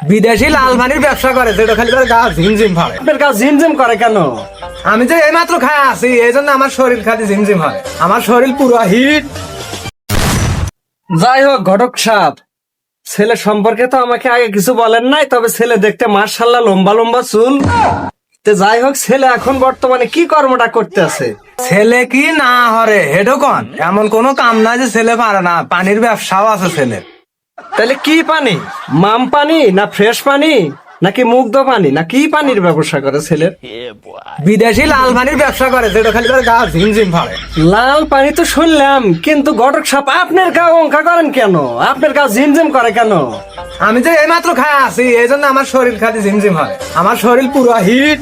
বিদেশি লাল পানির ব্যবসা করে, যেটা খালি করে গা ঝিমঝিম ফাড়ে। আপনার গা ঝিমঝিম করে কেন? আমি যে এইমাত্র খায় আছি, এই জন্য আমার শরীর খালি ঝিমঝিম হয়, আমার শরীর পুরো হিট। যাই হোক ঘটক সাহেব, ছেলে সম্পর্কে তো আমাকে আগে কিছু বলেন নাই, তবে ছেলে দেখতে মাশাআল্লাহ লম্বা লম্বা চুল। তো যাই হোক, ছেলে এখন বর্তমানে কি কর্মটা করতে আছে? ছেলে কি না হরে হেডো কন, এমন কোনো কাম নাই যে ছেলে পারে না, পানির ব্যবসাও আছে ছেলে। তাহলে কি পানি? মাম পানি না ফ্রেশ পানি নাকি মুগ্ধ পানি না কি পানির ব্যবসা করে ছেলে? বিদেশি লাল পানির ব্যবসা করে, যেটা খালি করে গা ঝিমঝিম ফাড়ে। লাল পানি তো শুনলাম, কিন্তু ঘটক সাহেব আপনার গা অঙ্কা করেন কেন? আপনার গা ঝিমঝিম করে কেন? আমি যে এইমাত্র খায় আছি, এই জন্য আমার শরীর খালি ঝিমঝিম হয়, আমার শরীর পুরো হিট।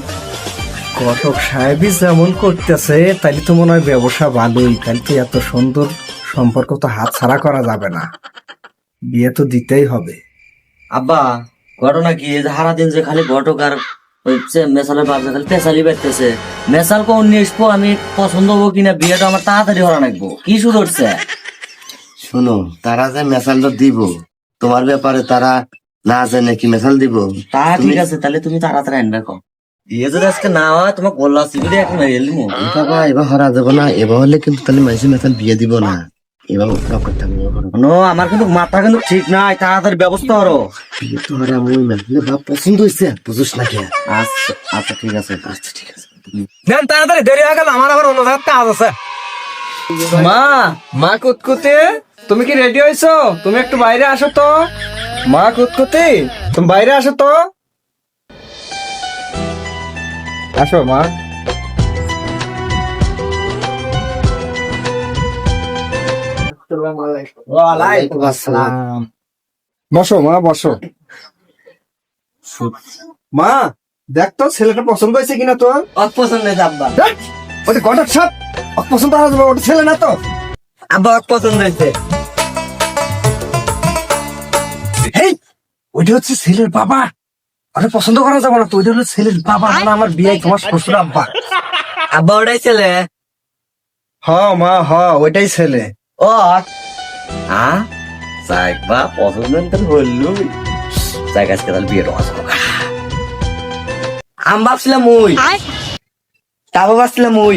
ঘটক সাহেবই যেমন করতেছে, তাইলে তো মনে হয় ব্যবসা ভালোই। তাইলে তো এত সুন্দর সম্পর্ক তো হাত ছাড়া করা যাবে না, বিয়ে তো দিতেই হবে। আব্বা, ঘটনা কি এই যে সারাদিন যে খালি ঘটক আর ওই যে মেসালের বাচ্চা খালি পেশালি বেরতেছে। মেসাল কোন নিয়ে আসবো, আমি পছন্দ হবো কিনা, বিয়েটা আমার তাড়াতাড়ি হওয়া লাগবো। কি শুরু হচ্ছে? শোনো, তারা যে মেসালটা দিব তোমার ব্যাপারে তারা না জানে কি মেসাল দিব। তা ঠিক আছে, তাহলে তুমি তাড়াতাড়ি আনবে কম। বিয়ে যদি আজকে না হয় তোমাকে বললা সিগুলি এখন এলমু। বাবা এবার হারা যাবো না, এবার হলে কিন্তু তাহলে মাইসি মেসাল বিয়ে দিব না। এবার করতে হবে, এবার করো। নো, আমার কিন্তু মাথা কিন্তু ঠিক নাই, তাড়াতাড়ি ব্যবস্থা করো। বিয়ে তো হারা আমি মেসালে বাপ পছন্দ হয়েছে, বুঝিস না কে? আচ্ছা আচ্ছা ঠিক আছে, আচ্ছা ঠিক আছে। দেন তাড়াতাড়ি, দেরি হয়ে গেল, আমার আবার অন্য জায়গায় কাজ আছে। মা, মা কুতকুতে, তুমি কি রেডি হয়েছো? তুমি একটু বাইরে আসো তো। মা কুতকুতে, তুমি বাইরে আসো তো। আসো মা। ওয়ালাইকুম আসসালাম। বসো মা, বসো। মা, দেখ তো ছেলেটা পছন্দ হয়েছে কিনা তোর। অপছন্দ হয়েছে আব্বা। ওটা ঘটক সাপ, পছন্দ হওয়া যাবে, ওটা ছেলে না তো। আব্বা অপছন্দ হয়েছে। হেই, ওইটা হচ্ছে ছেলের বাবা, ওটা পছন্দ করা যাবে না তো। ওইটা হলো ছেলের বাবা, মানে আমার বিয়ে তোমার শ্বশুর আব্বা। আব্বা ওটাই ছেলে। হ মা, হ, ওইটাই ছেলে। ও যাইবা পছন্দ হইলো জায়গা আজকে তাহলে বিয়েটা আসবো। আমি ভাবছিলাম মুই তারপর ভাবছিলাম মুই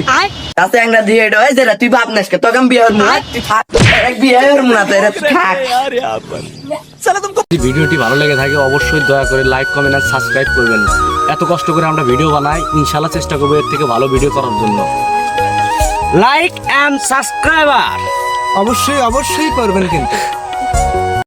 তাতে একটা দিয়ে এটা হয় যেটা তুই ভাব না তোকে আমি বিয়ে হরমু না, তুই থাক, বিয়ে হরমু না তো এরা তুই থাক। যদি ভিডিওটি ভালো লেগে থাকে অবশ্যই দয়া করে লাইক কমেন্ট আর সাবস্ক্রাইব করবেন। এত কষ্ট করে আমরা ভিডিও বানাই, ইনশাল্লাহ চেষ্টা করবো এর থেকে ভালো ভিডিও করার জন্য। লাইক এন্ড সাবস্ক্রাইবার অবশ্যই অবশ্যই করবেন কিন্তু।